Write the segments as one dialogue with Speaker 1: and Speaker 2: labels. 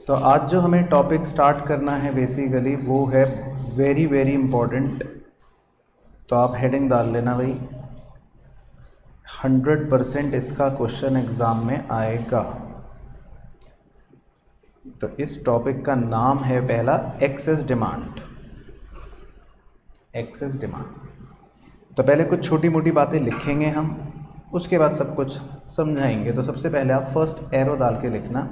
Speaker 1: तो आज जो हमें टॉपिक स्टार्ट करना है बेसिकली वो है वेरी वेरी इम्पोर्टेंट। तो आप हेडिंग डाल लेना भाई, 100% इसका क्वेश्चन एग्ज़ाम में आएगा। तो इस टॉपिक का नाम है पहला एक्सेस डिमांड। Excess demand. तो पहले कुछ छोटी मोटी बातें लिखेंगे हम, उसके बाद सब कुछ समझाएंगे। तो सबसे पहले आप फर्स्ट एरो डाल के लिखना,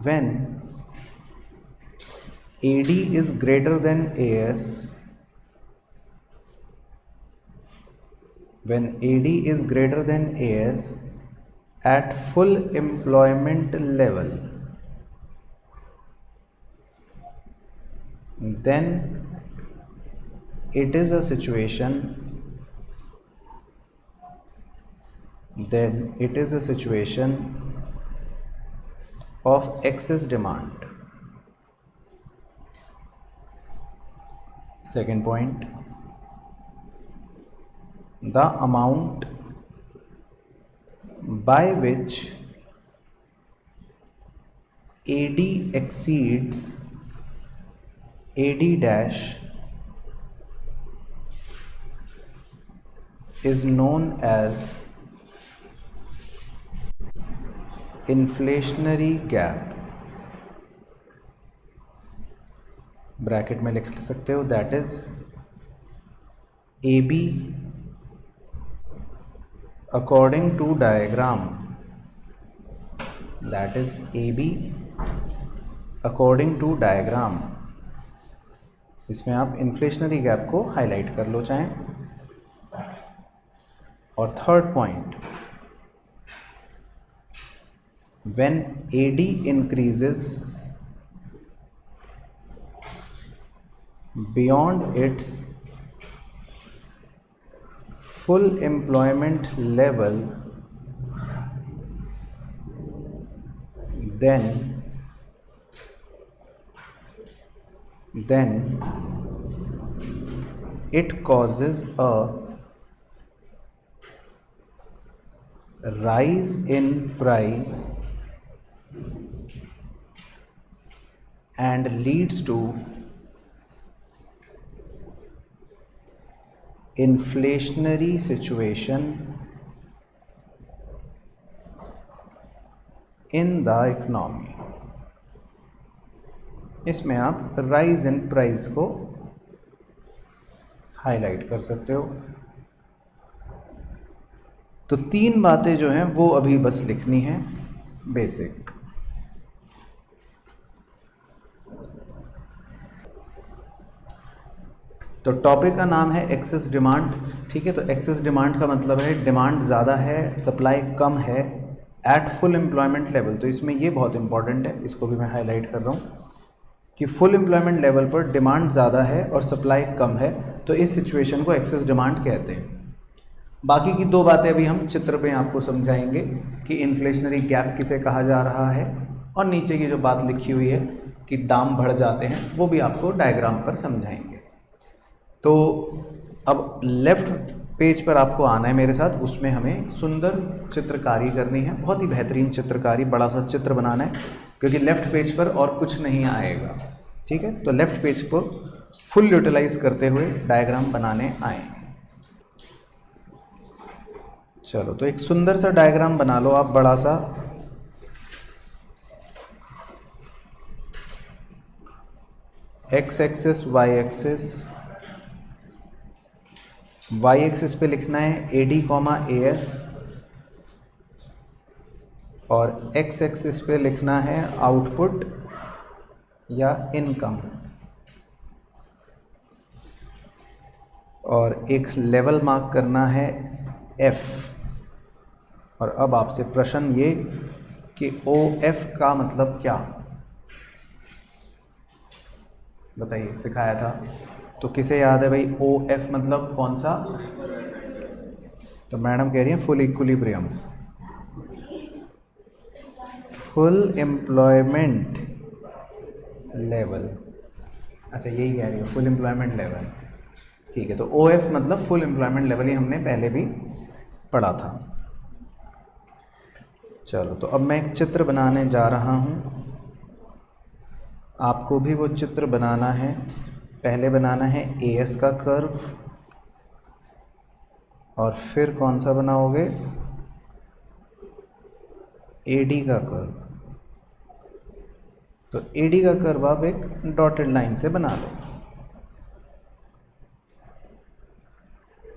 Speaker 1: when AD is greater than AS, when AD is greater than AS at full employment level, then it is a situation, of excess demand. Second point, the amount by which AD exceeds AD dash is known as inflationary gap। Bracket में लिख सकते हो, that is AB according to diagram, that is AB according to diagram. इसमें आप inflationary gap को highlight कर लो चाहें। और third point, when AD increases beyond its full employment level, then it causes a rise in price and leads to inflationary situation in the economy। इसमें आप rise in price को highlight कर सकते हो। तो तीन बातें जो हैं वो अभी बस लिखनी है बेसिक। तो टॉपिक का नाम है एक्सेस डिमांड, ठीक है। तो एक्सेस डिमांड का मतलब है डिमांड ज़्यादा है, सप्लाई कम है एट फुल एम्प्लॉयमेंट लेवल। तो इसमें ये बहुत इंपॉर्टेंट है, इसको भी मैं हाईलाइट कर रहा हूँ कि फुल एम्प्लॉयमेंट लेवल पर डिमांड ज़्यादा है और सप्लाई कम है, तो इस सिचुएशन को एक्सेस डिमांड कहते हैं। बाकी की दो बातें अभी हम चित्र में आपको समझाएंगे कि इन्फ्लेशनरी गैप किसे कहा जा रहा है, और नीचे की जो बात लिखी हुई है कि दाम बढ़ जाते हैं वो भी आपको डायग्राम पर समझाएंगे। तो अब लेफ़्ट पेज पर आपको आना है मेरे साथ, उसमें हमें सुंदर चित्रकारी करनी है, बहुत ही बेहतरीन चित्रकारी, बड़ा सा चित्र बनाना है, क्योंकि लेफ़्ट पेज पर और कुछ नहीं आएगा, ठीक है। तो लेफ़्ट पेज को फुल यूटिलाइज करते हुए डायग्राम बनाने आए। चलो, तो एक सुंदर सा डायग्राम बना लो आप, बड़ा सा। X axis, Y axis, Y axis पे लिखना है AD, AS, और एक्स एक्सिस पे लिखना है आउटपुट या इनकम, और एक लेवल मार्क करना है F। और अब आपसे प्रश्न ये कि OF का मतलब क्या, बताइए, सिखाया था तो किसे याद है भाई? OF मतलब कौन सा? तो मैडम कह रही हैं full equilibrium, full employment level. अच्छा, यही कह रही है, फुल एम्प्लॉयमेंट लेवल, ठीक है। तो OF मतलब फुल एम्प्लॉयमेंट लेवल, ही हमने पहले भी पढ़ा था। चलो, तो अब मैं एक चित्र बनाने जा रहा हूँ, आपको भी वो चित्र बनाना है। पहले बनाना है एएस का कर्व, और फिर कौन सा बनाओगे, एडी का कर्व। तो एडी का कर्व आप एक डॉटेड लाइन से बना लो,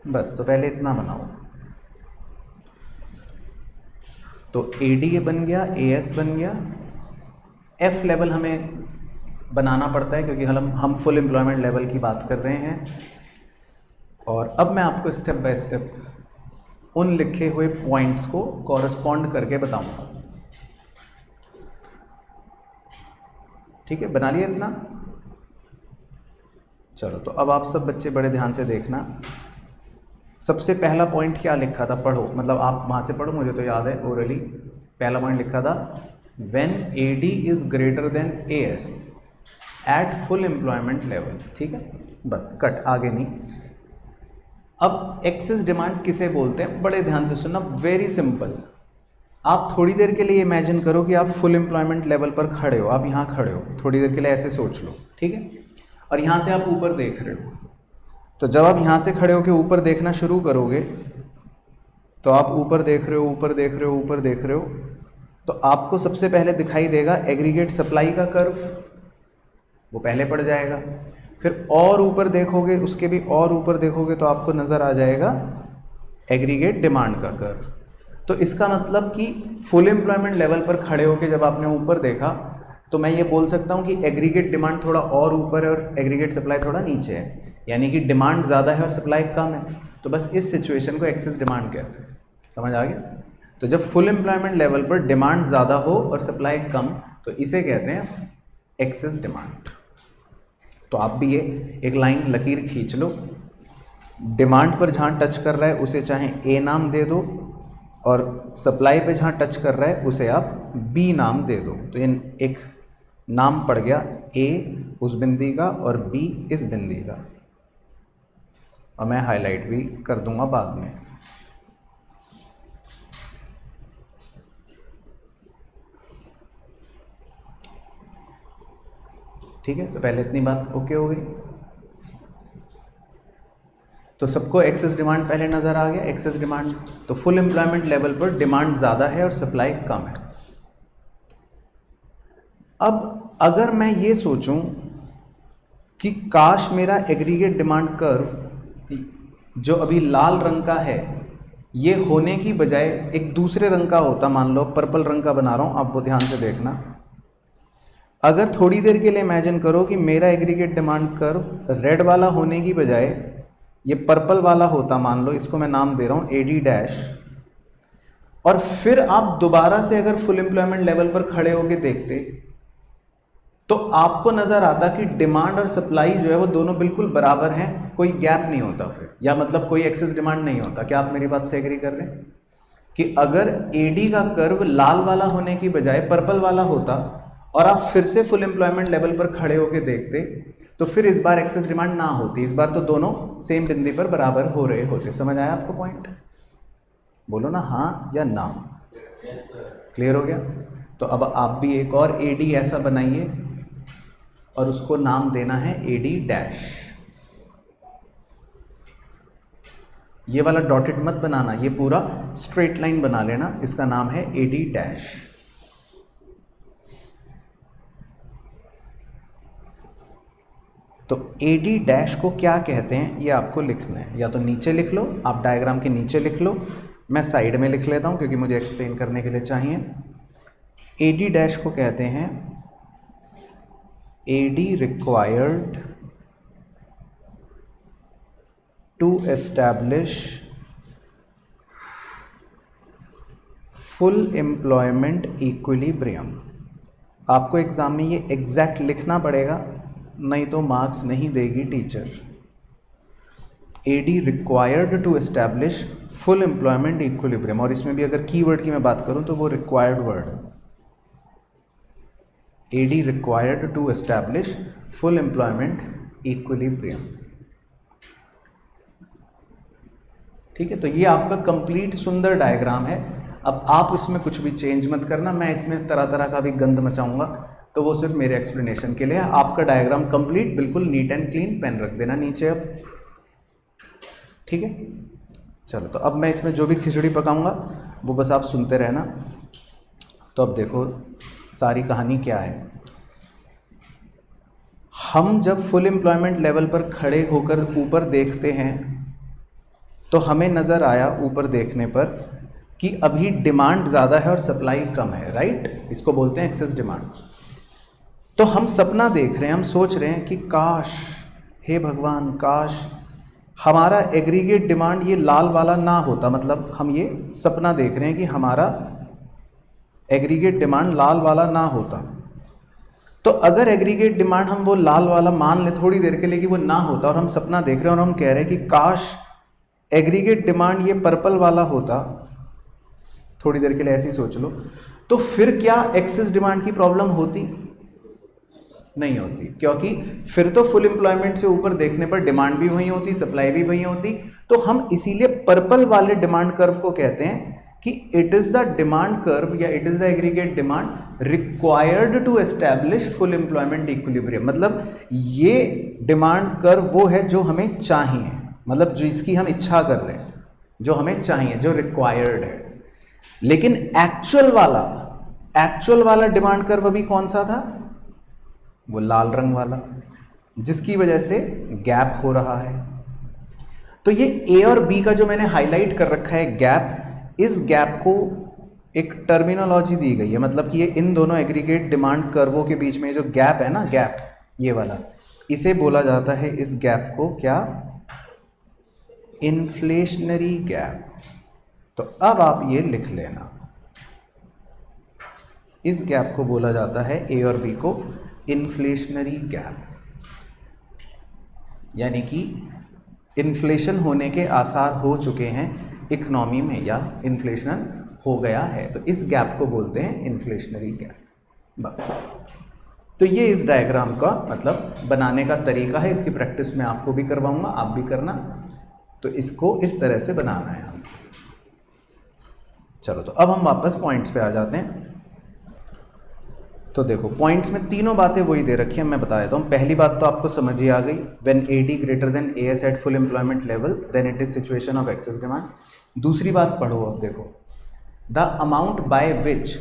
Speaker 1: बस। तो पहले इतना बनाओ। तो एडी बन गया, एएस बन गया। एफ लेवल हमें बनाना पड़ता है क्योंकि हम फुल एम्प्लॉयमेंट लेवल की बात कर रहे हैं। और अब मैं आपको स्टेप बाय स्टेप उन लिखे हुए पॉइंट्स को कॉरस्पॉन्ड करके बताऊंगा। ठीक है, बना लिया इतना। चलो, तो अब आप सब बच्चे बड़े ध्यान से देखना। सबसे पहला पॉइंट क्या लिखा था, पढ़ो, मतलब आप वहाँ से पढ़ो, मुझे तो याद है ओरली। पहला पॉइंट लिखा था when AD is greater than AS at full employment level. ठीक है, बस कट, आगे नहीं। अब एक्सेस डिमांड किसे बोलते हैं, बड़े ध्यान से सुनना, वेरी सिंपल। आप थोड़ी देर के लिए इमेजिन करो कि आप फुल एम्प्लॉयमेंट लेवल पर खड़े हो, आप यहाँ खड़े हो, थोड़ी देर के लिए ऐसे सोच लो, ठीक है। और यहाँ से आप ऊपर देख रहे हो। तो जब आप यहाँ से खड़े होकर ऊपर देखना शुरू करोगे, तो आप ऊपर देख रहे हो, ऊपर देख रहे हो, ऊपर देख रहे हो, तो आपको सबसे पहले दिखाई देगा एग्रीगेट सप्लाई का कर्व, वो पहले पड़ जाएगा। फिर और ऊपर देखोगे, उसके भी और ऊपर देखोगे, तो आपको नज़र आ जाएगा एग्रीगेट डिमांड का कर्व। तो इसका मतलब कि फुल एम्प्लॉयमेंट लेवल पर खड़े होकर जब आपने ऊपर देखा, तो मैं ये बोल सकता हूँ कि एग्रीगेट डिमांड थोड़ा और ऊपर है और एग्रीगेट सप्लाई थोड़ा नीचे है, यानी कि डिमांड ज़्यादा है और सप्लाई कम है। तो बस इस सिचुएशन को एक्सेस डिमांड कहते हैं। समझ आ गया? तो जब फुल एम्प्लॉयमेंट लेवल पर डिमांड ज़्यादा हो और सप्लाई कम, तो इसे कहते हैं एक्सेस डिमांड। तो आप भी ये एक लाइन लकीर खींच लो, डिमांड पर जहाँ टच कर रहा है उसे चाहे ए नाम दे दो, और सप्लाई पे जहाँ टच कर रहा है उसे आप बी नाम दे दो। तो ये एक नाम पड़ गया, ए उस बिंदी का और बी इस बिंदी का, और मैं हाईलाइट भी कर दूंगा बाद में। ठीक है, तो पहले इतनी बात ओके हो गई। तो सबको एक्सेस डिमांड पहले नज़र आ गया। एक्सेस डिमांड, तो फुल एम्प्लॉयमेंट लेवल पर डिमांड ज़्यादा है और सप्लाई कम है। अब अगर मैं ये सोचूं कि काश मेरा एग्रीगेट डिमांड कर्व जो अभी लाल रंग का है, ये होने की बजाय एक दूसरे रंग का होता, मान लो पर्पल रंग का बना रहा हूँ, आप वो ध्यान से देखना। अगर थोड़ी देर के लिए इमेजिन करो कि मेरा एग्रीगेट डिमांड कर्व रेड वाला होने की बजाय ये पर्पल वाला होता, मान लो इसको मैं नाम दे रहा हूँ एडी डैश, और फिर आप दोबारा से अगर फुल एम्प्लॉयमेंट लेवल पर खड़े होकर देखते, तो आपको नज़र आता कि डिमांड और सप्लाई जो है वो दोनों बिल्कुल बराबर हैं, कोई गैप नहीं होता फिर, या मतलब कोई एक्सेस डिमांड नहीं होता। क्या आप मेरी बात से एग्री कर रहे हैं कि अगर एडी का कर्व लाल वाला होने की बजाय पर्पल वाला होता और आप फिर से फुल एम्प्लॉयमेंट लेवल पर खड़े होकर देखते, तो फिर इस बार एक्सेस डिमांड ना होती, इस बार तो दोनों सेम बिंदी पर बराबर हो रहे होते। समझ आया आपको पॉइंट? बोलो ना हाँ या ना। क्लियर हो गया? तो अब आप भी एक और एडी ऐसा बनाइए और उसको नाम देना है एडी डैश। ये वाला डॉटेड मत बनाना, ये पूरा स्ट्रेट लाइन बना लेना, इसका नाम है एडी डैश। तो एडी डैश को क्या कहते हैं ये आपको लिखना है, या तो नीचे लिख लो, आप डायग्राम के नीचे लिख लो, मैं साइड में लिख लेता हूं क्योंकि मुझे एक्सप्लेन करने के लिए चाहिए। एडी डैश को कहते हैं AD required to establish full employment equilibrium। आपको एग्जाम में ये एग्जैक्ट लिखना पड़ेगा, नहीं तो मार्क्स नहीं देगी teacher. AD required to establish full employment equilibrium, और इसमें भी अगर कीवर्ड की मैं बात करूं तो वो रिक्वायर्ड वर्ड है। AD required to establish full employment equilibrium। ठीक है, तो ये आपका कंप्लीट सुंदर डायग्राम है। अब आप इसमें कुछ भी चेंज मत करना, मैं इसमें तरह तरह का भी गंद मचाऊंगा, तो वो सिर्फ मेरे एक्सप्लेनेशन के लिए है। आपका डायग्राम कंप्लीट बिल्कुल नीट एंड क्लीन, पेन रख देना नीचे अब, ठीक है। चलो, तो अब मैं इसमें जो भी खिचड़ी पकाऊंगा वो बस आप सुनते रहना। तो अब देखो सारी कहानी क्या है। हम जब फुल एम्प्लॉयमेंट लेवल पर खड़े होकर ऊपर देखते हैं तो हमें नज़र आया ऊपर देखने पर कि अभी डिमांड ज़्यादा है और सप्लाई कम है, राइट। इसको बोलते हैं एक्सेस डिमांड। तो हम सपना देख रहे हैं, हम सोच रहे हैं कि काश, हे भगवान, काश हमारा एग्रीगेट डिमांड ये लाल वाला ना होता। मतलब हम ये सपना देख रहे हैं कि हमारा एग्रीगेट डिमांड लाल वाला ना होता। तो अगर एग्रीगेट डिमांड हम वो लाल वाला मान ले थोड़ी देर के लिए कि वो ना होता, और हम सपना देख रहे हैं और हम कह रहे हैं कि काश एग्रीगेट डिमांड ये पर्पल वाला होता, थोड़ी देर के लिए ऐसे ही सोच लो, तो फिर क्या एक्सेस डिमांड की प्रॉब्लम होती? नहीं होती, क्योंकि फिर तो फुल एम्प्लॉयमेंट से ऊपर देखने पर डिमांड भी वही होती, सप्लाई भी वही होती। तो हम इसीलिए पर्पल वाले डिमांड कर्व को कहते हैं कि it is the demand curve या it is the aggregate demand required to establish full employment equilibrium. मतलब ये डिमांड कर्व वो है जो हमें चाहिए, मतलब जिसकी हम इच्छा कर रहे हैं, जो हमें चाहिए, जो रिक्वायर्ड है। लेकिन एक्चुअल वाला डिमांड कर्व अभी कौन सा था? वो लाल रंग वाला, जिसकी वजह से गैप हो रहा है। तो ये ए और बी का जो मैंने हाईलाइट कर रखा है गैप, इस गैप को एक टर्मिनोलॉजी दी गई है, मतलब कि ये इन दोनों एग्रीगेट डिमांड कर्वों के बीच में जो गैप है ना, गैप ये वाला, इसे बोला जाता है, इस गैप को क्या? Inflationary gap. तो अब आप ये लिख लेना, इस गैप को बोला जाता है, ए और बी को, इन्फ्लेशनरी गैप। यानी कि इन्फ्लेशन होने के आसार हो चुके हैं इकोनॉमी में, या इन्फ्लेशन हो गया है, तो इस गैप को बोलते हैं इन्फ्लेशनरी गैप। बस, तो ये इस डायग्राम का मतलब बनाने का तरीका है। इसकी प्रैक्टिस मैं आपको भी करवाऊंगा, आप भी करना। तो इसको इस तरह से बनाना है आपको। चलो, तो अब हम वापस पॉइंट्स पे आ जाते हैं। तो देखो, पॉइंट्स में तीनों बातें वही दे रखी हैं, मैं बता देता हूँ। पहली बात तो आपको समझ ही आ गई, when AD greater than AS at full employment level then it is situation of excess demand. दूसरी बात पढ़ो अब, देखो, the amount by which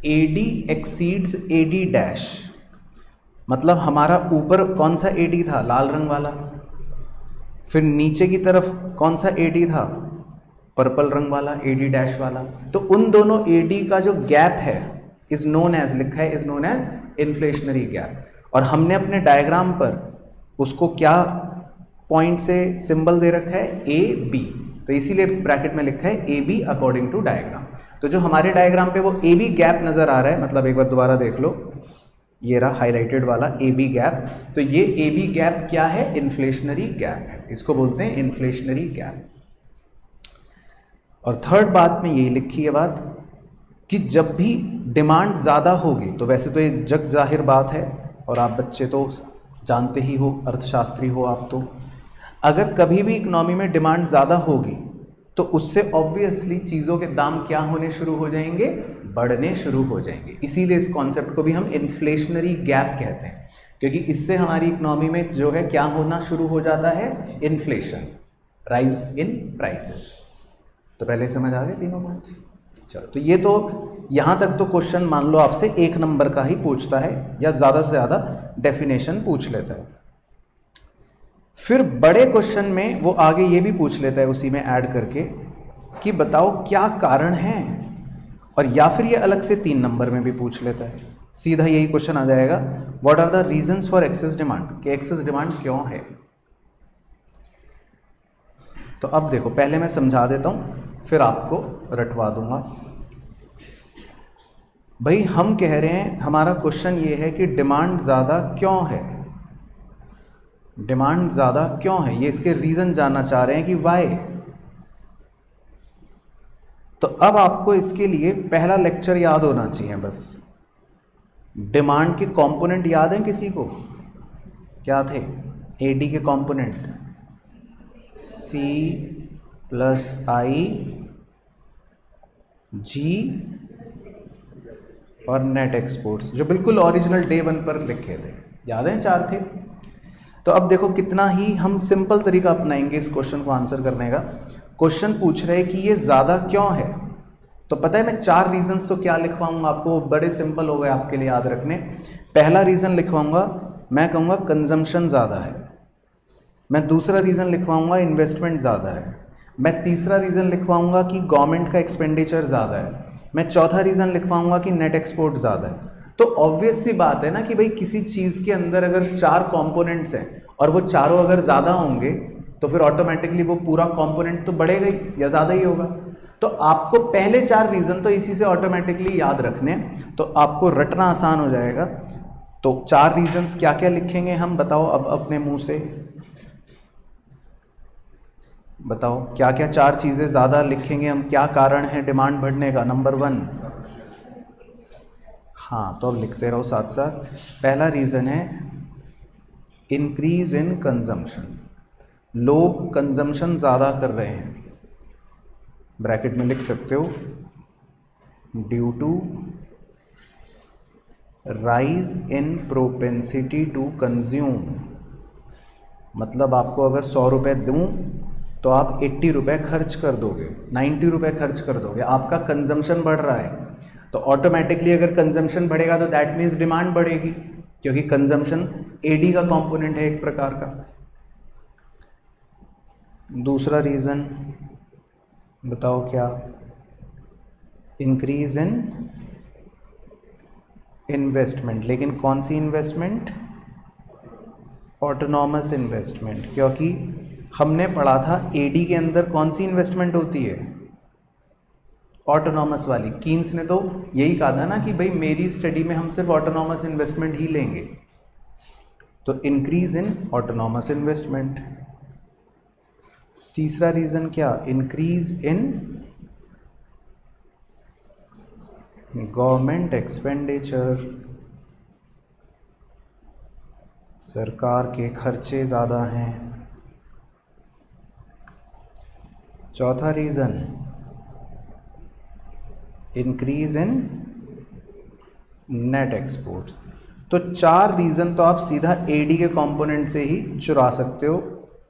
Speaker 1: AD exceeds AD dash, मतलब हमारा ऊपर कौन सा AD था? लाल रंग वाला। फिर नीचे की तरफ कौन सा AD था? पर्पल रंग वाला, AD डैश वाला। तो उन दोनों AD का जो गैप है इज नोन एज, लिखा है is known as inflationary gap. और हमने अपने डायग्राम पर उसको क्या पॉइंट से सिंबल दे रखा है? AB। तो इसीलिए ब्रैकेट में लिखा है AB अकॉर्डिंग टू डायग्राम। तो जो हमारे डायग्राम पे वो AB गैप नजर आ रहा है, मतलब एक बार दोबारा देख लो, ये रहा हाईलाइटेड वाला AB गैप। तो ये AB गैप क्या है? इन्फ्लेशनरी गैप है, इसको बोलते हैं इन्फ्लेशनरी गैप। और थर्ड बात में यही लिखी है बात कि जब भी डिमांड ज़्यादा होगी, तो वैसे तो ये जग जाहिर बात है और आप बच्चे तो जानते ही हो, अर्थशास्त्री हो आप, तो अगर कभी भी इकोनॉमी में डिमांड ज़्यादा होगी तो उससे ऑब्वियसली चीज़ों के दाम क्या होने शुरू हो जाएंगे? बढ़ने शुरू हो जाएंगे। इसीलिए इस कॉन्सेप्ट को भी हम इन्फ्लेशनरी गैप कहते हैं, क्योंकि इससे हमारी इकोनॉमी में जो है क्या होना शुरू हो जाता है? Inflation, rise in prices. तो पहले समझ आ गए तीनों पॉइंट्स। चलो, तो ये तो यहाँ तक तो क्वेश्चन मान लो आपसे 1 नंबर का ही पूछता है, या ज़्यादा से ज़्यादा डेफिनेशन पूछ लेता है। फिर बड़े क्वेश्चन में वो आगे ये भी पूछ लेता है उसी में ऐड करके कि बताओ क्या कारण है, और या फिर ये अलग से 3 नंबर में भी पूछ लेता है। सीधा यही क्वेश्चन आ जाएगा, what are the reasons for excess demand, कि एक्सेस डिमांड क्यों है। तो अब देखो, पहले मैं समझा देता हूँ, फिर आपको रटवा दूंगा। भाई हम कह रहे हैं, हमारा क्वेश्चन ये है कि डिमांड ज़्यादा क्यों है, डिमांड ज़्यादा क्यों है, ये इसके रीज़न जानना चाह रहे हैं कि वाई। तो अब आपको इसके लिए पहला लेक्चर याद होना चाहिए बस। डिमांड के कंपोनेंट याद हैं किसी को? क्या थे? AD के कंपोनेंट C + I जी और नेट एक्सपोर्ट्स, जो बिल्कुल ओरिजिनल डे 1 पर लिखे थे, याद है 4 थे। तो अब देखो कितना ही हम सिंपल तरीका अपनाएंगे इस क्वेश्चन को आंसर करने का। क्वेश्चन पूछ रहे कि ये ज़्यादा क्यों है, तो पता है मैं 4 रीजंस तो क्या लिखवाऊंगा आपको, बड़े सिंपल हो गए आपके लिए याद रखने। पहला रीज़न लिखवाऊंगा, मैं कहूँगा कंजम्पशन ज़्यादा है। मैं दूसरा रीज़न लिखवाऊंगा इन्वेस्टमेंट ज़्यादा है। मैं तीसरा रीज़न लिखवाऊंगा कि गवर्नमेंट का एक्सपेंडिचर ज़्यादा है। मैं चौथा रीज़न लिखवाऊंगा कि नेट एक्सपोर्ट ज़्यादा है। तो ऑब्वियस सी बात है ना कि भाई किसी चीज़ के अंदर अगर 4 कंपोनेंट्स हैं और वो चारों अगर ज़्यादा होंगे तो फिर ऑटोमेटिकली वो पूरा कंपोनेंट तो बढ़ेगा ही या ज़्यादा ही होगा। तो आपको पहले 4 रीज़न तो इसी से ऑटोमेटिकली याद रखने, तो आपको रटना आसान हो जाएगा। तो 4 रीजंस क्या क्या लिखेंगे हम, बताओ अब अपने मुंह से बताओ क्या क्या 4 चीज़ें ज़्यादा लिखेंगे हम, क्या कारण है डिमांड बढ़ने का। नंबर 1, हाँ तो अब लिखते रहो साथ साथ। पहला रीज़न है इंक्रीज इन कंजम्पशन, लोग कंजम्पशन ज़्यादा कर रहे हैं, ब्रैकेट में लिख सकते हो due to rise in propensity to consume. मतलब आपको अगर 100 रुपये दूँ तो आप 80 रुपये खर्च कर दोगे, 90 रुपये खर्च कर दोगे, आपका कंजम्पशन बढ़ रहा है। तो ऑटोमेटिकली अगर कंजम्पशन बढ़ेगा तो दैट मीन्स डिमांड बढ़ेगी, क्योंकि कंजम्पशन एडी का कंपोनेंट है एक प्रकार का। दूसरा रीज़न बताओ क्या, इंक्रीज इन इन्वेस्टमेंट। लेकिन कौन सी इन्वेस्टमेंट, ऑटोनॉमस इन्वेस्टमेंट, क्योंकि हमने पढ़ा था एडी के अंदर कौन सी इन्वेस्टमेंट होती है, ऑटोनॉमस वाली। कीन्स ने तो यही कहा था ना कि भाई मेरी स्टडी में हम सिर्फ ऑटोनॉमस इन्वेस्टमेंट ही लेंगे। तो इंक्रीज इन ऑटोनॉमस इन्वेस्टमेंट। तीसरा रीज़न क्या, इंक्रीज इन गवर्नमेंट एक्सपेंडिचर, सरकार के खर्चे ज़्यादा हैं। चौथा reason increase in net exports. तो 4 रीज़न तो आप सीधा एडी के कंपोनेंट से ही चुरा सकते हो,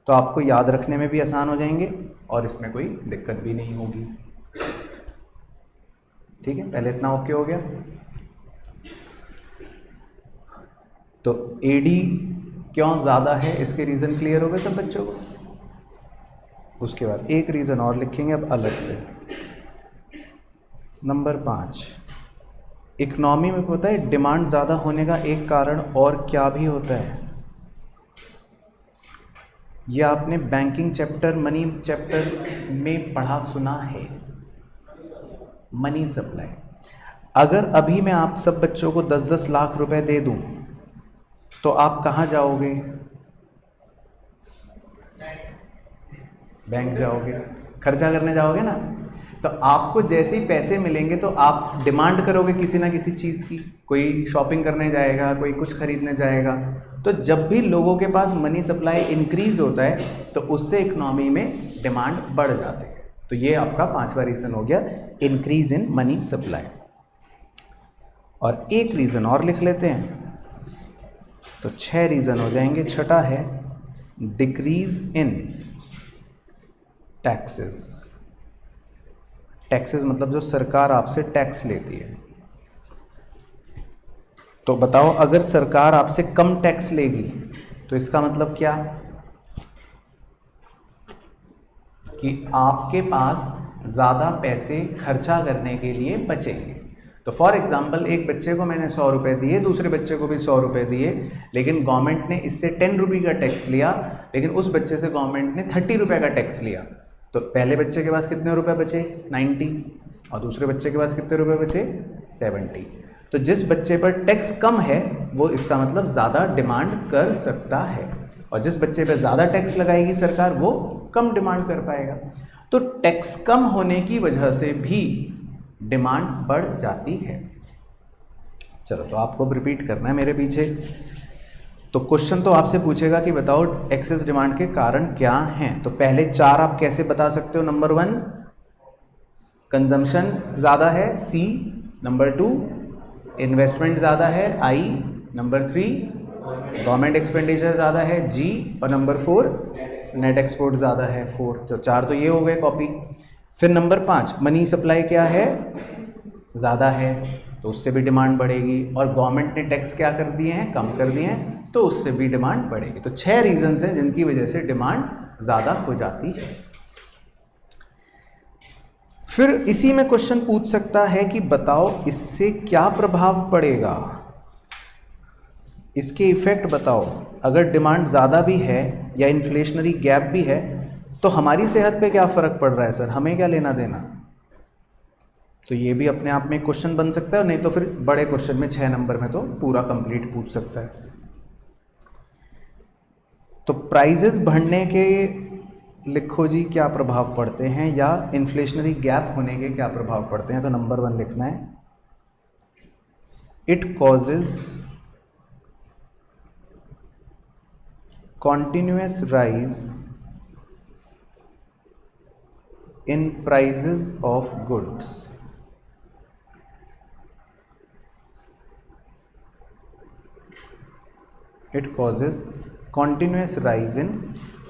Speaker 1: तो आपको याद रखने में भी आसान हो जाएंगे और इसमें कोई दिक्कत भी नहीं होगी। ठीक है, पहले इतना ओके हो गया। तो एडी क्यों ज़्यादा है इसके रीज़न क्लियर हो गए सब बच्चों को। उसके बाद एक रीज़न और लिखेंगे अब अलग से। नंबर 5, इकोनॉमी में पता है डिमांड ज़्यादा होने का एक कारण और क्या भी होता है, यह आपने बैंकिंग चैप्टर, मनी चैप्टर में पढ़ा सुना है, मनी सप्लाई। अगर अभी मैं आप सब बच्चों को 10-10 लाख रुपए दे दूं तो आप कहाँ जाओगे, बैंक जाओगे, खर्चा करने जाओगे ना। तो आपको जैसे ही पैसे मिलेंगे तो आप डिमांड करोगे किसी ना किसी चीज़ की, कोई शॉपिंग करने जाएगा, कोई कुछ खरीदने जाएगा। तो जब भी लोगों के पास मनी सप्लाई इंक्रीज होता है तो उससे इकोनॉमी में डिमांड बढ़ जाती है। तो ये आपका 5वां रीज़न हो गया, इंक्रीज इन मनी सप्लाई। और एक रीज़न और लिख लेते हैं तो 6 रीज़न हो जाएंगे। छठा है डिक्रीज इन टैक्सेस। टैक्सेस मतलब जो सरकार आपसे टैक्स लेती है। तो बताओ अगर सरकार आपसे कम टैक्स लेगी तो इसका मतलब क्या, कि आपके पास ज़्यादा पैसे खर्चा करने के लिए बचेंगे। तो फॉर एग्जांपल एक बच्चे को मैंने 100 रुपये दिए, दूसरे बच्चे को भी 100 रुपये दिए, लेकिन गवर्नमेंट ने इससे 10 रुपये का टैक्स लिया, लेकिन उस बच्चे से गवर्नमेंट ने 30 रुपये का टैक्स लिया। तो पहले बच्चे के पास कितने रुपए बचे, 90, और दूसरे बच्चे के पास कितने रुपए बचे, 70। तो जिस बच्चे पर टैक्स कम है वो इसका मतलब ज़्यादा डिमांड कर सकता है, और जिस बच्चे पर ज़्यादा टैक्स लगाएगी सरकार वो कम डिमांड कर पाएगा। तो टैक्स कम होने की वजह से भी डिमांड बढ़ जाती है। चलो तो आपको रिपीट करना है मेरे पीछे। तो क्वेश्चन तो आपसे पूछेगा कि बताओ एक्सेस डिमांड के कारण क्या हैं। तो पहले 4 आप कैसे बता सकते हो। नंबर 1 कंजम्पशन ज़्यादा है, सी। नंबर 2 इन्वेस्टमेंट ज़्यादा है, आई। नंबर 3 गवर्नमेंट एक्सपेंडिचर ज़्यादा है, जी। और नंबर 4 नेट एक्सपोर्ट ज़्यादा है, 4। तो 4 तो ये हो गए कॉपी। फिर नंबर 5 मनी सप्लाई क्या है, ज़्यादा है, तो उससे भी डिमांड बढ़ेगी। और गवर्नमेंट ने टैक्स क्या कर दिए हैं, कम कर दिए हैं, तो उससे भी डिमांड बढ़ेगी। तो 6 रीजंस हैं जिनकी वजह से डिमांड ज़्यादा हो जाती है। फिर इसी में क्वेश्चन पूछ सकता है कि बताओ इससे क्या प्रभाव पड़ेगा, इसके इफेक्ट बताओ। अगर डिमांड ज़्यादा भी है या इन्फ्लेशनरी गैप भी है तो हमारी सेहत पे क्या फ़र्क पड़ रहा है सर, हमें क्या लेना देना। तो ये भी अपने आप में क्वेश्चन बन सकता है, और नहीं तो फिर बड़े क्वेश्चन में 6 नंबर में तो पूरा कंप्लीट पूछ सकता है। तो प्राइजेस बढ़ने के लिखो जी क्या प्रभाव पड़ते हैं, या इन्फ्लेशनरी गैप होने के क्या प्रभाव पड़ते हैं। तो नंबर 1 लिखना है, it causes continuous rise in prices of goods. It causes continuous rise in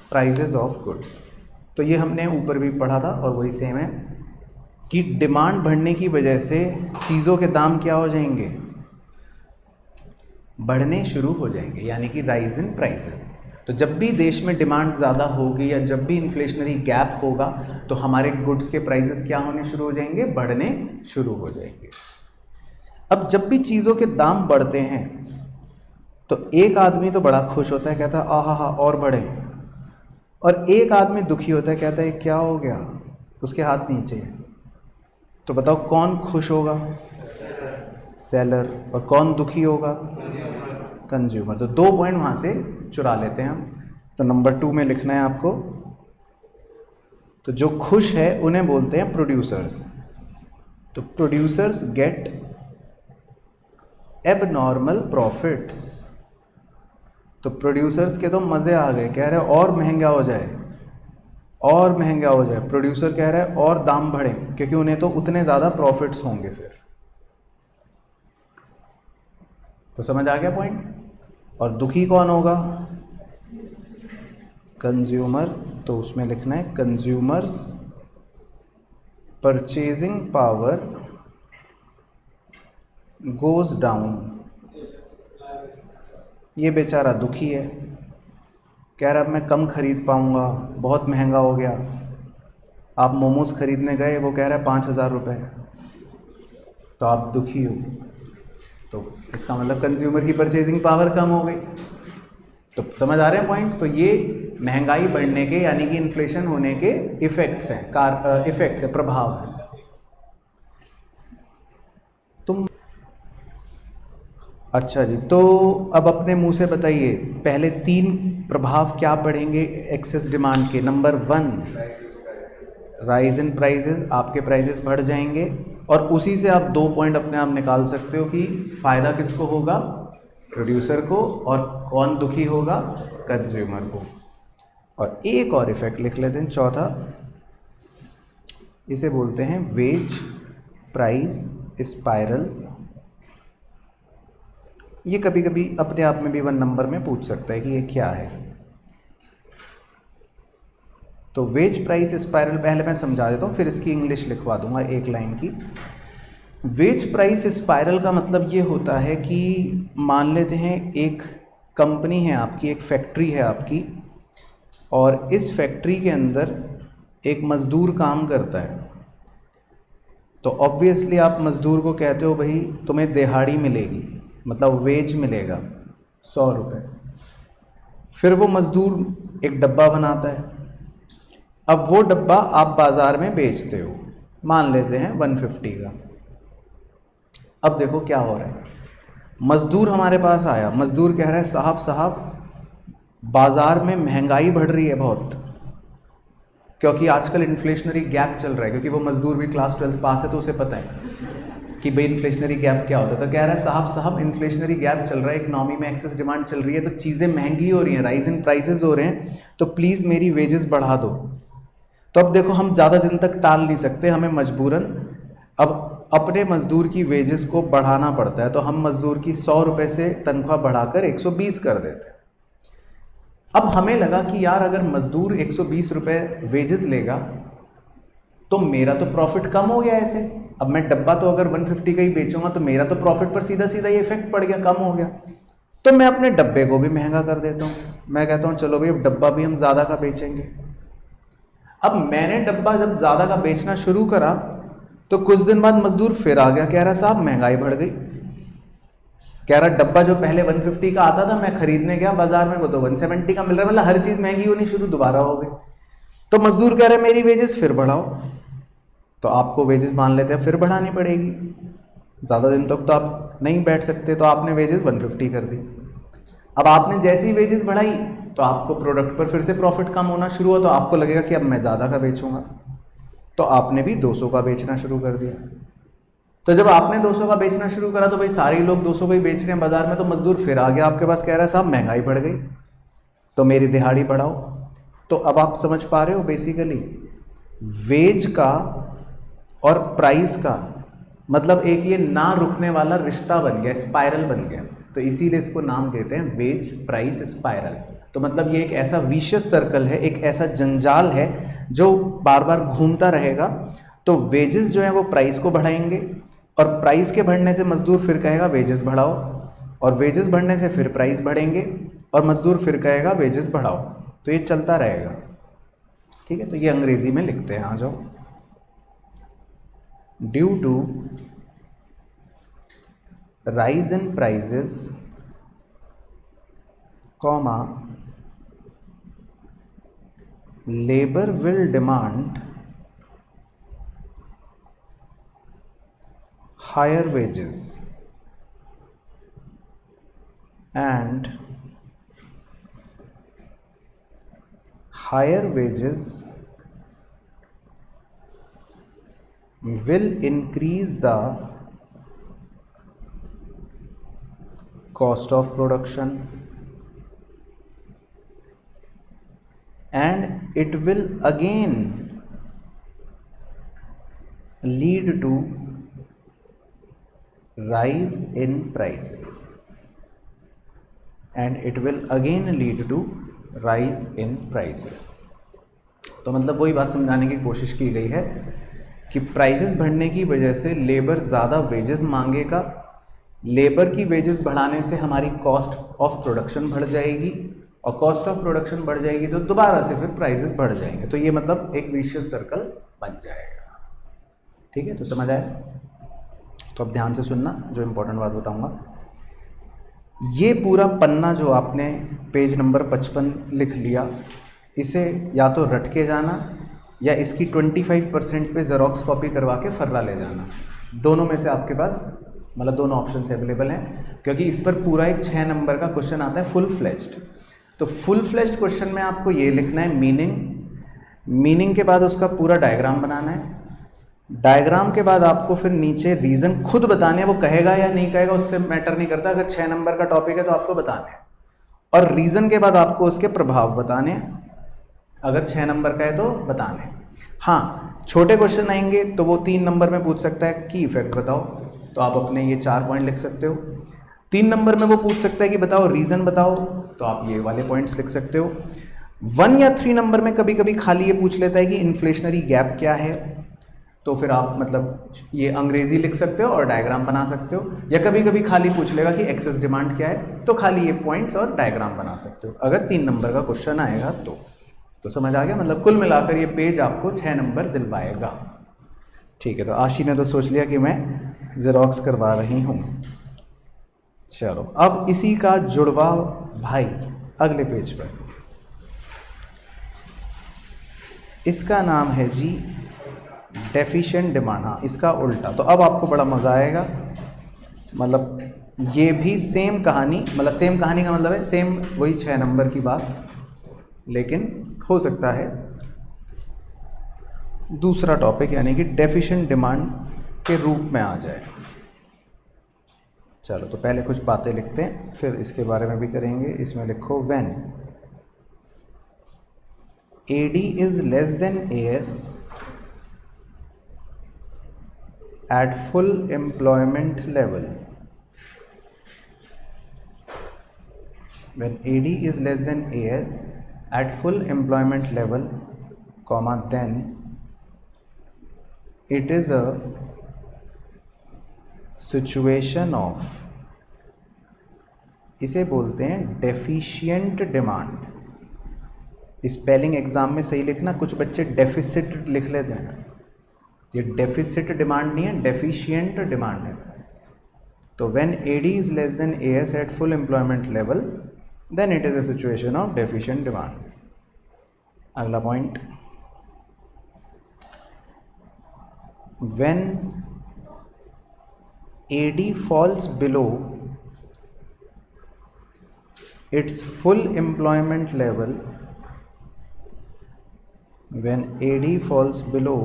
Speaker 1: prices of goods. तो ये हमने ऊपर भी पढ़ा था और वही सेम है कि डिमांड बढ़ने की वजह से चीज़ों के दाम क्या हो जाएंगे, बढ़ने शुरू हो जाएंगे, यानी कि राइज इन प्राइसेस। तो जब भी देश में डिमांड ज़्यादा होगी या जब भी इन्फ्लेशनरी गैप होगा तो हमारे गुड्स के प्राइसेस क्या होने शुरू हो जाएंगे, बढ़ने शुरू हो जाएंगे। अब जब भी चीज़ों के दाम बढ़ते हैं तो एक आदमी तो बड़ा खुश होता है, कहता है आहा और बढ़े, और एक आदमी दुखी होता है, कहता है क्या हो गया, उसके हाथ नीचे। तो बताओ कौन खुश होगा, सेलर, और कौन दुखी होगा, कंज्यूमर। तो 2 पॉइंट वहाँ से चुरा लेते हैं हम। तो नंबर 2 में लिखना है आपको, तो जो खुश है उन्हें बोलते हैं प्रोड्यूसर्स। तो प्रोड्यूसर्स गेट एबनॉर्मल प्रॉफिट्स। तो प्रोड्यूसर्स के तो मज़े आ गए, कह रहे और महंगा हो जाए, और महंगा हो जाए। प्रोड्यूसर कह रहा है और दाम बढ़े, क्योंकि उन्हें तो उतने ज़्यादा प्रॉफिट्स होंगे फिर। तो समझ आ गया पॉइंट। और दुखी कौन होगा, कंज्यूमर। तो उसमें लिखना है consumers purchasing power goes down. ये बेचारा दुखी है, कह रहा अब मैं कम खरीद पाऊंगा, बहुत महंगा हो गया। आप मोमोज खरीदने गए, वो कह रहा है 5,000 रुपये, तो आप दुखी हो। तो इसका मतलब कंज्यूमर की परचेजिंग पावर कम हो गई। तो समझ आ रहे हैं पॉइंट। तो ये महंगाई बढ़ने के यानी कि इन्फ्लेशन होने के इफेक्ट्स हैं, इफेक्ट्स है, प्रभाव है। तुम अच्छा जी, तो अब अपने मुंह से बताइए पहले 3 प्रभाव क्या पड़ेंगे एक्सेस डिमांड के। नंबर 1 राइज इन प्राइजेस, आपके प्राइजेस बढ़ जाएंगे, और उसी से आप 2 पॉइंट अपने आप निकाल सकते हो कि फ़ायदा किसको होगा, प्रोड्यूसर को, और कौन दुखी होगा, कंज्यूमर को। और एक और इफेक्ट लिख लेते हैं, चौथा, इसे बोलते हैं वेज प्राइस स्पाइरल। ये कभी कभी अपने आप में भी 1 नंबर में पूछ सकता है कि ये क्या है। तो वेज प्राइस स्पाइरल पहले मैं समझा देता हूँ, फिर इसकी इंग्लिश लिखवा दूंगा 1 लाइन की। वेज प्राइस स्पाइरल का मतलब ये होता है कि मान लेते हैं एक कंपनी है आपकी, एक फैक्ट्री है आपकी, और इस फैक्ट्री के अंदर एक मज़दूर काम करता है। तो ऑब्वियसली आप मज़दूर को कहते हो भाई तुम्हें दिहाड़ी मिलेगी, मतलब वेज मिलेगा 100 रुपये। फिर वो मज़दूर एक डब्बा बनाता है, अब वो डब्बा आप बाज़ार में बेचते हो, मान लेते हैं 150 का। अब देखो क्या हो रहा है, मज़दूर हमारे पास आया, मज़दूर कह रहा है साहब बाज़ार में महंगाई बढ़ रही है बहुत, क्योंकि आजकल इन्फ्लेशनरी गैप चल रहा है, क्योंकि वो मज़दूर भी क्लास 12 पास है तो उसे पता है कि भाई इन्फ्लेशनरी गैप क्या होता है। तो कह रहा है साहब इन्फ्लेशनरी गैप चल रहा है, इकनॉमी में एक्सेस डिमांड चल रही है, तो चीज़ें महंगी हो रही हैं, राइज इन प्राइसेस हो रहे हैं, तो प्लीज़ मेरी वेजेस बढ़ा दो। तो अब देखो हम ज़्यादा दिन तक टाल नहीं सकते, हमें मजबूरन अब अपने मजदूर की वेजेस को बढ़ाना पड़ता है। तो हम मजदूर की 100 रुपये से तनख्वाह बढ़ाकर 120 कर देते हैं। अब हमें लगा कि यार अगर मजदूर 120 रुपये वेजेस लेगा तो मेरा तो प्रॉफिट कम हो गया ऐसे। अब मैं डब्बा तो अगर 150 का ही बेचूंगा तो मेरा तो प्रॉफिट पर सीधा सीधा ये इफेक्ट पड़ गया, कम हो गया। तो मैं अपने डब्बे को भी महंगा कर देता हूँ। मैं कहता हूँ चलो भाई अब डब्बा भी हम ज़्यादा का बेचेंगे। अब मैंने डब्बा जब ज़्यादा का बेचना शुरू करा तो कुछ दिन बाद मजदूर फिर आ गया, कह रहा साहब महंगाई बढ़ गई। कह रहा डब्बा जो पहले 150 का आता था मैं खरीदने गया बाजार में, वो तो 170 का मिल रहा है, मतलब हर चीज़ महंगी होनी शुरू दोबारा हो गई। तो मजदूर कह रहे मेरी वेजेस फिर बढ़ाओ। तो आपको वेजेस मान लेते हैं फिर बढ़ानी पड़ेगी, ज़्यादा दिन तक तो आप नहीं बैठ सकते, तो आपने वेजेस 150 कर दी। अब आपने जैसी वेजेस बढ़ाई तो आपको प्रोडक्ट पर फिर से प्रॉफिट कम होना शुरू हुआ, तो आपको लगेगा कि अब मैं ज़्यादा का बेचूंगा, तो आपने भी 200 का बेचना शुरू कर दिया। तो जब आपने 200 का बेचना शुरू करा तो भाई सारे लोग 200 का ही बेच रहे हैं बाजार में, तो मजदूर फिर आ गया आपके पास, कह रहा है साहब महंगाई बढ़ गई तो मेरी दिहाड़ी बढ़ाओ। तो अब आप समझ पा रहे हो बेसिकली वेज का और प्राइस का मतलब एक ये ना रुकने वाला रिश्ता बन गया, स्पाइरल बन गया। तो इसीलिए इसको नाम देते हैं वेज प्राइस स्पाइरल। तो मतलब ये एक ऐसा विशियस सर्कल है, एक ऐसा जंजाल है जो बार बार घूमता रहेगा। तो वेजेस जो है वो प्राइस को बढ़ाएंगे और प्राइस के बढ़ने से मजदूर फिर कहेगा वेजेस बढ़ाओ, और वेजेस बढ़ने से फिर प्राइस बढ़ेंगे और मजदूर फिर कहेगा वेजेस बढ़ाओ। तो ये चलता रहेगा, ठीक है। तो ये अंग्रेजी में लिखते हैं, आ जाओ। Due to rise in prices comma labour will demand higher wages and higher wages will increase the cost of production and it will again lead to rise in prices and it will again lead to rise in prices। तो मतलब वही बात समझाने की कोशिश की गई है कि प्राइसेस बढ़ने की वजह से लेबर ज़्यादा वेजेस मांगेगा, लेबर की वेजेस बढ़ाने से हमारी कॉस्ट ऑफ प्रोडक्शन बढ़ जाएगी और कॉस्ट ऑफ प्रोडक्शन बढ़ जाएगी तो दोबारा से फिर प्राइसेस बढ़ जाएंगे। तो ये मतलब एक विशियस सर्कल बन जाएगा, ठीक है। तो समझ आया? तो अब ध्यान से सुनना, जो इम्पोर्टेंट बात बताऊंगा। ये पूरा पन्ना जो आपने पेज नंबर 55 लिख लिया, इसे या तो रट के जाना या इसकी 25% पे ज़ेरॉक्स कॉपी करवा के फर्रा ले जाना। दोनों में से आपके पास मतलब दोनों ऑप्शंस अवेलेबल हैं, क्योंकि इस पर पूरा एक 6 नंबर का क्वेश्चन आता है फुल फ्लेज्ड। तो फुल फ्लेज्ड क्वेश्चन में आपको ये लिखना है मीनिंग के बाद उसका पूरा डायग्राम बनाना है, डायग्राम के बाद आपको फिर नीचे रीज़न खुद बताने हैं, वो कहेगा या नहीं कहेगा उससे मैटर नहीं करता। अगर 6 नंबर का टॉपिक है तो आपको बताने हैं, और रीज़न के बाद आपको उसके प्रभाव बताने हैं, अगर 6 नंबर का है तो बताने हैं। हाँ, छोटे क्वेश्चन आएंगे तो वो 3 नंबर में पूछ सकता है की इफेक्ट बताओ, तो आप अपने ये 4 पॉइंट लिख सकते हो। 3 नंबर में वो पूछ सकता है कि बताओ रीज़न बताओ, तो आप ये वाले पॉइंट्स लिख सकते हो। 1 या 3 नंबर में कभी कभी खाली ये पूछ लेता है कि इन्फ्लेशनरी गैप क्या है, तो फिर आप मतलब ये अंग्रेजी लिख सकते हो और डायग्राम बना सकते हो, या कभी कभी खाली पूछ लेगा कि एक्सेस डिमांड क्या है, तो खाली ये पॉइंट्स और डायग्राम बना सकते हो अगर 3 नंबर का क्वेश्चन आएगा तो समझ आ गया। मतलब कुल मिलाकर ये पेज आपको 6 नंबर दिलवाएगा, ठीक है। तो आशी ने तो सोच लिया कि मैं ज़ेरॉक्स करवा रही हूँ। चलो अब इसी का जुड़वा भाई अगले पेज पर, इसका नाम है जी डेफिशिएंट डिमांड। हाँ, इसका उल्टा। तो अब आपको बड़ा मज़ा आएगा। मतलब ये भी सेम कहानी, मतलब सेम कहानी का मतलब है सेम वही 6 नंबर की बात, लेकिन हो सकता है दूसरा टॉपिक यानी कि डेफिशिएंट डिमांड के रूप में आ जाए। चलो तो पहले कुछ बातें लिखते हैं, फिर इसके बारे में भी करेंगे। इसमें लिखो when AD is less than AS at full employment level. When AD is less than AS at full employment level, comma, then it is a situation of, इसे बोलते हैं डेफिशिएंट डिमांड। स्पेलिंग एग्जाम में सही लिखना, कुछ बच्चे deficit लिख लेते हैं, ये डेफिसिट डिमांड नहीं है, डेफिशिएंट डिमांड है। तो when AD is less than AS at full employment level, then it is a situation of deficient demand. अगला point, when AD falls below its full employment level, when AD falls below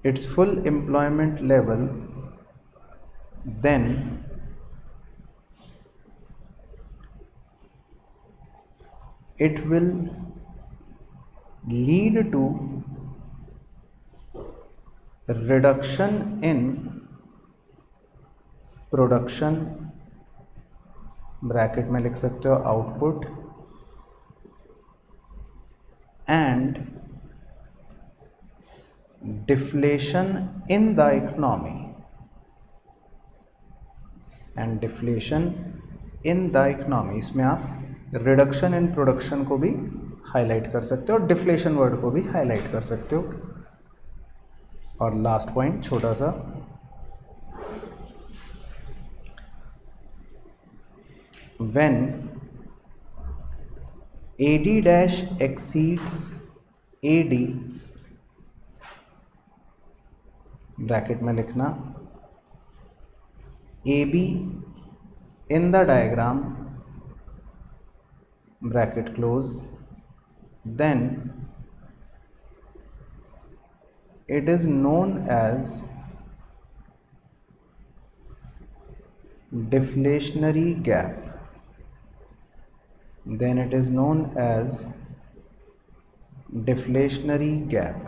Speaker 1: its full employment level, then it will lead to reduction in production, bracket में लिख सकते हो output, and deflation in the economy, and deflation in the economy. इसमें आप reduction in production को भी highlight कर सकते हो और डिफ्लेशन वर्ड को भी हाईलाइट कर सकते हो। और लास्ट पॉइंट छोटा सा, when AD dash exceeds AD, bracket में लिखना AB in the diagram, bracket close, then it is known as deflationary gap, then it is known as deflationary gap।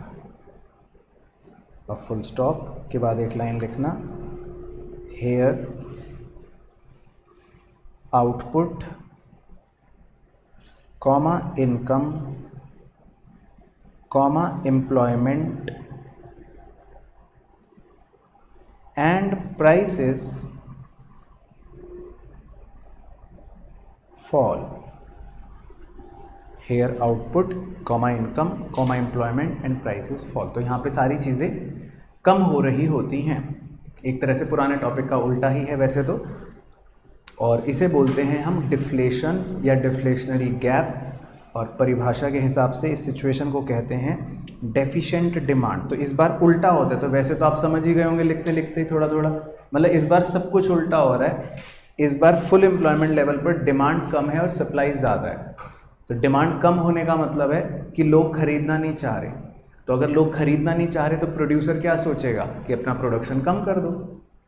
Speaker 1: और फुल स्टॉप के बाद एक लाइन लिखना, here output comma income comma employment and prices fall। Here output comma income comma employment and prices fall. तो यहाँ पे सारी चीज़ें कम हो रही होती हैं। एक तरह से पुराने टॉपिक का उल्टा ही है वैसे तो, और इसे बोलते हैं हम डिफ्लेशन या डिफ्लेशनरी गैप, और परिभाषा के हिसाब से इस सिचुएशन को कहते हैं डेफिशिएंट डिमांड। तो इस बार उल्टा होता है, तो वैसे तो आप समझ ही गए होंगे लिखते लिखते ही थोड़ा थोड़ा, मतलब इस बार सब कुछ उल्टा हो रहा है। इस बार फुल एम्प्लॉयमेंट लेवल पर डिमांड कम है और सप्लाई ज़्यादा है। तो डिमांड कम होने का मतलब है कि लोग खरीदना नहीं चाह रहे। तो अगर लोग खरीदना नहीं चाह रहे तो प्रोड्यूसर क्या सोचेगा कि अपना प्रोडक्शन कम कर दो।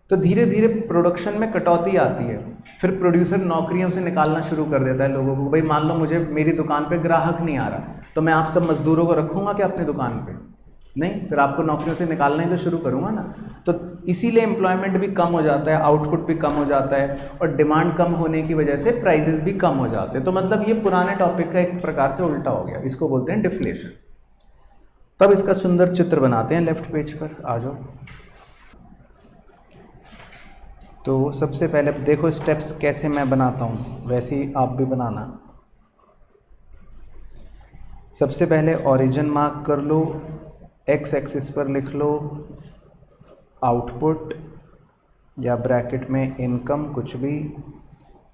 Speaker 1: तो धीरे धीरे प्रोडक्शन में कटौती आती है, फिर प्रोड्यूसर नौकरियों से निकालना शुरू कर देता है लोगों को। भाई मान लो मुझे मेरी दुकान पे ग्राहक नहीं आ रहा, तो मैं आप सब मजदूरों को रखूँगा क्या अपनी दुकान पे? नहीं, फिर आपको नौकरियों से निकालना ही तो शुरू करूँगा ना। तो इसीलिए एम्प्लॉयमेंट भी कम हो जाता है, आउटपुट भी कम हो जाता है, और डिमांड कम होने की वजह से प्राइसेस भी कम हो जाते हैं। तो मतलब ये पुराने टॉपिक का एक प्रकार से उल्टा हो गया, इसको बोलते हैं डिफ्लेशन। तब इसका सुंदर चित्र बनाते हैं लेफ्ट पेज पर, आ जाओ। तो सबसे पहले देखो स्टेप्स कैसे मैं बनाता हूँ, वैसे ही आप भी बनाना। सबसे पहले ओरिजिन मार्क कर लो, एक्स एक्सिस पर लिख लो आउटपुट या ब्रैकेट में इनकम कुछ भी,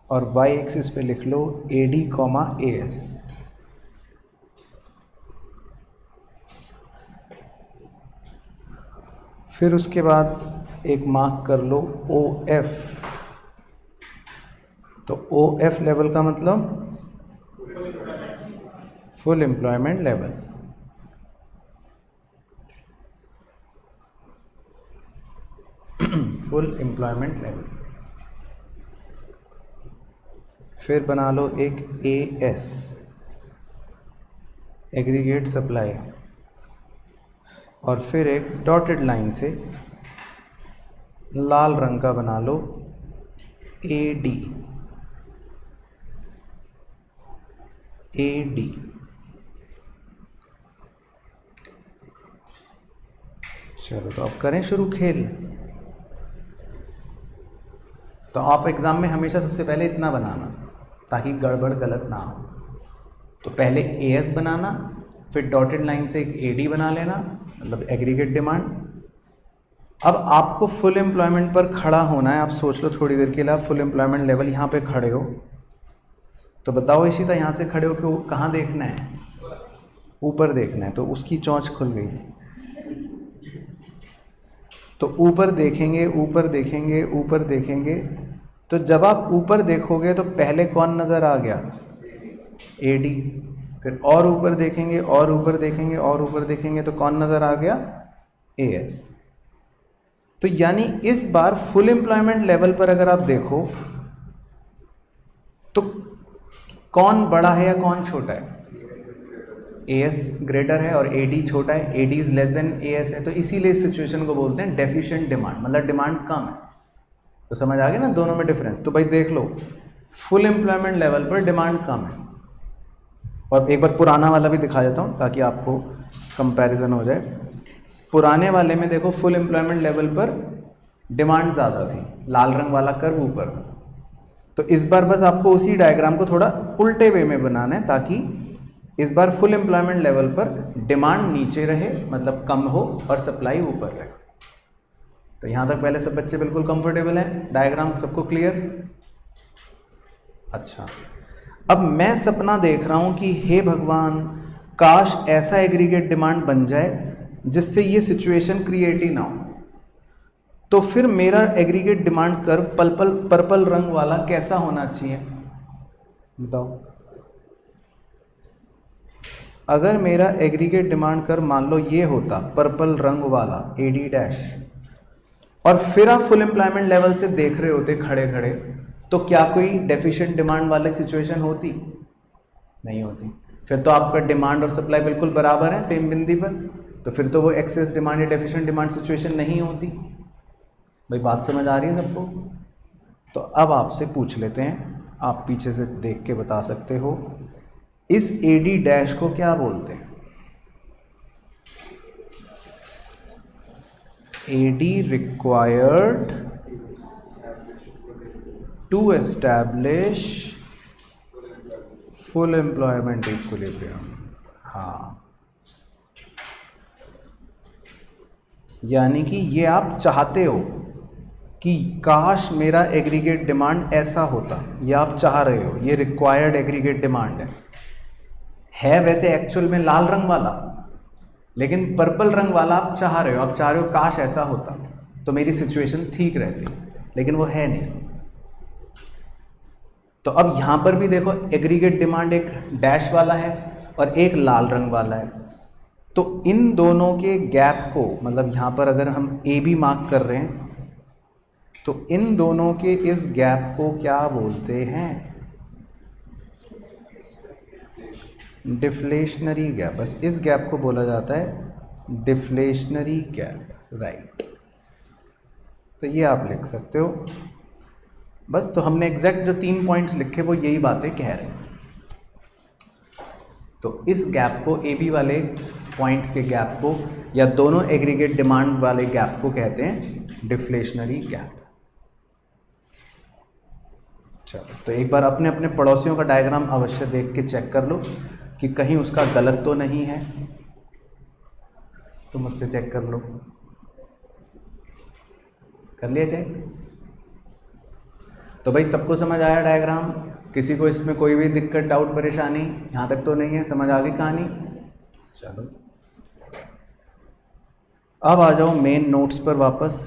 Speaker 1: और वाई एक्सिस पे लिख लो AD कॉमा AS। फिर उसके बाद एक मार्क कर लो OF। तो OF लेवल का मतलब full employment level. Full employment level. फिर बना लो एक AS। एग्रीगेट सप्लाई, और फिर एक डॉटेड लाइन से लाल रंग का बना लो AD। चलो तो अब करें शुरू खेल। तो आप एग्ज़ाम में हमेशा सबसे पहले इतना बनाना ताकि गड़बड़ गलत ना हो। तो पहले AS बनाना, फिर डॉटेड लाइन से एक AD बना लेना, मतलब एग्रीगेट डिमांड। अब आपको फुल एम्प्लॉयमेंट पर खड़ा होना है। आप सोच लो थोड़ी देर के लिए, आप फुल एम्प्लॉयमेंट लेवल यहाँ पे खड़े हो, तो बताओ इसी तरह यहाँ से खड़े हो कि कहाँ देखना है, ऊपर देखना है। तो उसकी चोंच खुल गई। तो ऊपर देखेंगे, ऊपर देखेंगे, ऊपर देखेंगे। तो जब आप ऊपर देखोगे तो पहले कौन नज़र आ गया? AD। फिर और ऊपर देखेंगे, और ऊपर देखेंगे, और ऊपर देखेंगे, तो कौन नज़र आ गया? AS। तो यानी इस बार फुल एम्प्लॉयमेंट लेवल पर अगर आप देखो तो कौन बड़ा है या कौन छोटा है? AS ग्रेटर है और AD छोटा है। AD is less than AS है। तो इसीलिए इस सिचुएशन को बोलते हैं डेफिशिएंट डिमांड, मतलब डिमांड कम है। तो समझ आ गया ना दोनों में डिफरेंस। तो भाई देख लो, फुल एम्प्लॉयमेंट लेवल पर डिमांड कम है। और एक बार पुराना वाला भी दिखा देता हूँ ताकि आपको कंपैरिजन हो जाए। पुराने वाले में देखो फुल एम्प्लॉयमेंट लेवल पर डिमांड ज़्यादा थी, लाल रंग वाला कर्व ऊपर था। तो इस बार बस आपको उसी डायग्राम को थोड़ा उल्टे वे में बनाना है ताकि इस बार फुल एम्प्लॉयमेंट लेवल पर डिमांड नीचे रहे, मतलब कम हो, और सप्लाई ऊपर रहे। तो यहाँ तक पहले सब बच्चे बिल्कुल कंफर्टेबल हैं? डायग्राम सबको क्लियर? अच्छा, अब मैं सपना देख रहा हूँ कि हे भगवान, काश ऐसा एग्रीगेट डिमांड बन जाए जिससे ये सिचुएशन क्रिएट ही ना हो। तो फिर मेरा एग्रीगेट डिमांड कर्व पर्पल रंग वाला कैसा होना चाहिए बताओ? अगर मेरा एग्रीगेट डिमांड कर्व मान लो ये होता पर्पल रंग वाला AD', और फिर आप फुल एम्प्लॉयमेंट लेवल से देख रहे होते खड़े खड़े, तो क्या कोई डेफिशिएंट डिमांड वाली सिचुएशन होती? नहीं होती। फिर तो आपका डिमांड और सप्लाई बिल्कुल बराबर है सेम बिंदी पर, तो फिर तो वो एक्सेस डिमांड या डेफिशिएंट डिमांड सिचुएशन नहीं होती। भाई बात समझ आ रही है सबको? तो अब आपसे पूछ लेते हैं, आप पीछे से देख के बता सकते हो, इस AD' को क्या बोलते हैं? AD required to establish full employment equilibrium। हाँ, यानी कि ये आप चाहते हो कि काश मेरा एग्रीगेट डिमांड ऐसा होता, ये आप चाह रहे हो, ये रिक्वायर्ड एग्रीगेट डिमांड है वैसे एक्चुअल में लाल रंग वाला, लेकिन पर्पल रंग वाला आप चाह रहे हो। आप चाह रहे हो काश ऐसा होता तो मेरी सिचुएशन ठीक रहती, लेकिन वो है नहीं। तो अब यहाँ पर भी देखो, एग्रीगेट डिमांड एक डैश वाला है और एक लाल रंग वाला है। तो इन दोनों के गैप को, मतलब यहाँ पर अगर हम AB मार्क कर रहे हैं, तो इन दोनों के इस गैप को क्या बोलते हैं? Deflationary gap. बस इस गैप को बोला जाता है डिफ्लेशनरी गैप, राइट। तो ये आप लिख सकते हो। बस, तो हमने एग्जैक्ट जो 3 पॉइंट्स लिखे वो यही बातें कह रहे हैं। तो इस गैप को, AB वाले पॉइंट्स के गैप को, या दोनों एग्रीगेट डिमांड वाले गैप को कहते हैं डिफ्लेशनरी गैप। चलो, तो एक बार अपने अपने पड़ोसियों का डायग्राम अवश्य देख के चेक कर लो कि कहीं उसका गलत तो नहीं है। तो मुझसे चेक कर लो। कर लिया चेक? तो भाई सबको समझ आया डायग्राम? किसी को इसमें कोई भी दिक्कत, डाउट, परेशानी यहाँ तक तो नहीं है? समझ आ गई कहानी? चलो, अब आ जाओ मेन नोट्स पर वापस।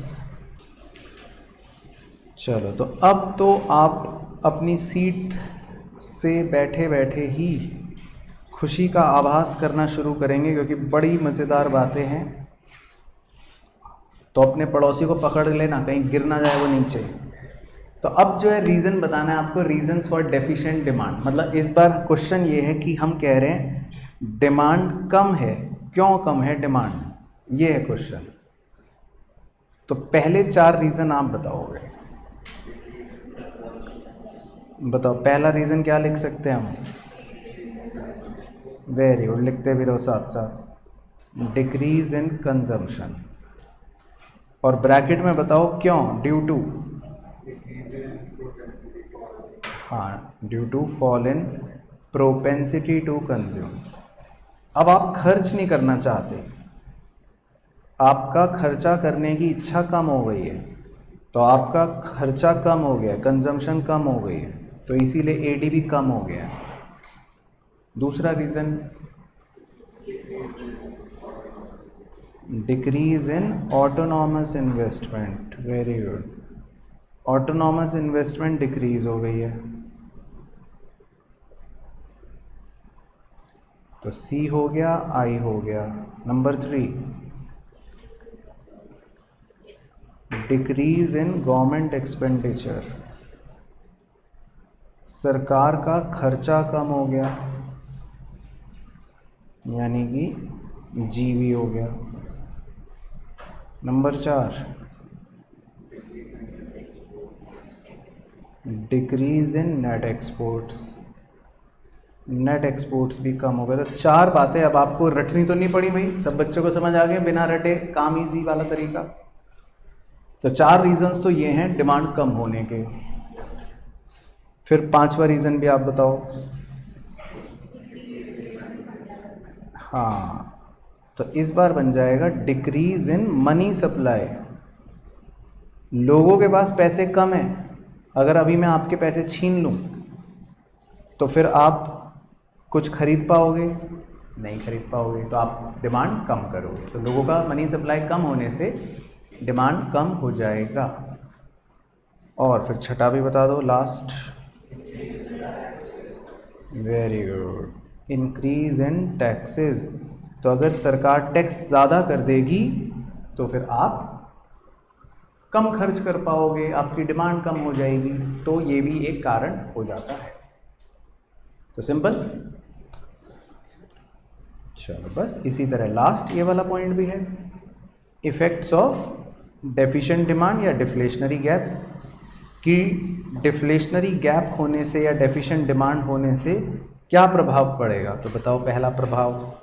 Speaker 1: चलो, तो अब तो आप अपनी सीट से बैठे बैठे ही खुशी का आभास करना शुरू करेंगे, क्योंकि बड़ी मज़ेदार बातें हैं। तो अपने पड़ोसी को पकड़ लेना, कहीं गिर ना जाए वो नीचे। तो अब जो है रीज़न बताना है आपको, रीजंस फॉर डेफिशिएंट डिमांड। मतलब इस बार क्वेश्चन ये है कि हम कह रहे हैं डिमांड कम है, क्यों कम है डिमांड, ये है क्वेश्चन। तो पहले 4 रीज़न आप बताओगे, बताओ पहला रीज़न क्या लिख सकते हैं हम? वेरी गुड, लिखते भी रहो साथ साथ, डिक्रीज इन कंजम्पशन। और ब्रैकेट में बताओ क्यों, ड्यू टू, हाँ, due to fall in propensity to consume. अब आप खर्च नहीं करना चाहते, आपका खर्चा करने की इच्छा कम हो गई है, तो आपका खर्चा कम हो गया, कंजम्पशन कम हो गई है, तो इसीलिए एडीबी कम हो गया है। दूसरा reason, decrease in autonomous investment. Very good, autonomous investment decrease हो गई है, तो सी हो गया, आई हो गया। Number 3, decrease in government expenditure, सरकार का खर्चा कम हो गया, यानी कि जीवी हो गया। Number 4, decrease in net exports, net exports भी कम हो गए। तो 4 बातें अब आपको रटनी तो नहीं पड़ी भाई, सब बच्चों को समझ आ गए, बिना रटे काम इजी वाला तरीका। तो 4 रीजंस तो ये हैं डिमांड कम होने के। फिर 5वां रीज़न भी आप बताओ। हाँ, तो इस बार बन जाएगा डिक्रीज इन मनी सप्लाई। लोगों के पास पैसे कम हैं, अगर अभी मैं आपके पैसे छीन लूँ तो फिर आप कुछ खरीद पाओगे? नहीं खरीद पाओगे, तो आप डिमांड कम करोगे। तो लोगों का मनी सप्लाई कम होने से डिमांड कम हो जाएगा। और फिर छठा भी बता दो, last. Very good, increase in taxes. तो अगर सरकार टैक्स ज़्यादा कर देगी तो फिर आप कम खर्च कर पाओगे, आपकी डिमांड कम हो जाएगी, तो ये भी एक कारण हो जाता है। तो सिंपल। चलो बस इसी तरह लास्ट ये वाला पॉइंट भी है, इफेक्ट्स ऑफ डेफिशिएंट डिमांड या डिफ्लेशनरी गैप, कि डिफ्लेशनरी गैप होने से या डेफिशिएंट डिमांड होने से क्या प्रभाव पड़ेगा। तो बताओ पहला प्रभाव,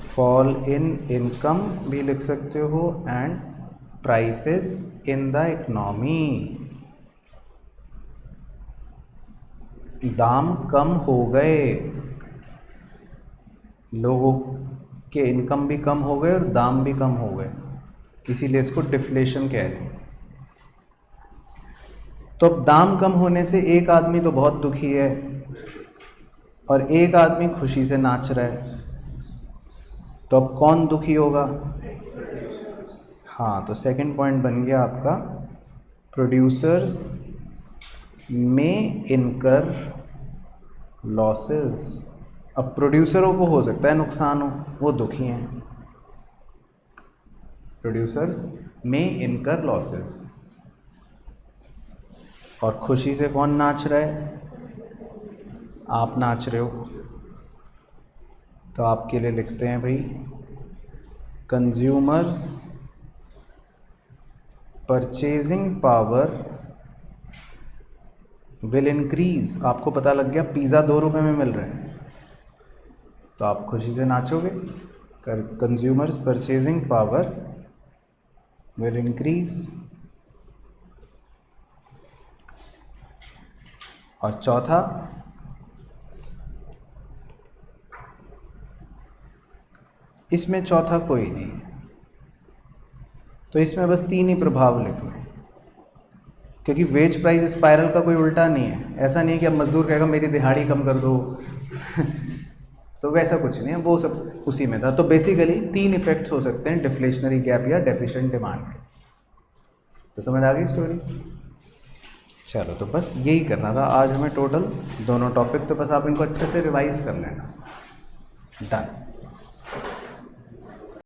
Speaker 1: फॉल इन इनकम भी लिख सकते हो, and prices in the economy, दाम कम हो गए, लोगों के इनकम भी कम हो गए और दाम भी कम हो गए, इसीलिए इसको डिफ्लेशन कह रहे हैं। तो अब दाम कम होने से एक आदमी तो बहुत दुखी है और एक आदमी खुशी से नाच रहा है, तो अब कौन दुखी होगा? हाँ, तो सेकंड पॉइंट बन गया आपका, प्रोड्यूसर्स में इनकर लॉसेस। अब प्रोड्यूसरों को हो सकता है नुकसान हो, वो दुखी हैं, प्रोड्यूसर्स में इनकर लॉसेस। और खुशी से कौन नाच रहा है? आप नाच रहे हो, तो आपके लिए लिखते हैं भाई, consumers purchasing power will increase. आपको पता लग गया पिज़्ज़ा 2 रुपये में मिल रहा है, तो आप खुशी से नाचोगे। Consumers purchasing power will increase. और चौथा, इसमें चौथा कोई नहीं है, तो इसमें बस 3 ही प्रभाव लिखने हैं, क्योंकि वेज प्राइस स्पाइरल का कोई उल्टा नहीं है। ऐसा नहीं है कि अब मजदूर कहेगा मेरी दिहाड़ी कम कर दो तो वैसा कुछ नहीं है, वो सब उसी में था। तो बेसिकली 3 इफेक्ट्स हो सकते हैं डिफ्लेशनरी गैप या डेफिशिएंट डिमांड के। तो समझ आ गई स्टोरी? चलो, तो बस यही करना था आज हमें टोटल दोनों टॉपिक, तो बस आप इनको अच्छे से रिवाइज कर लेना। डन।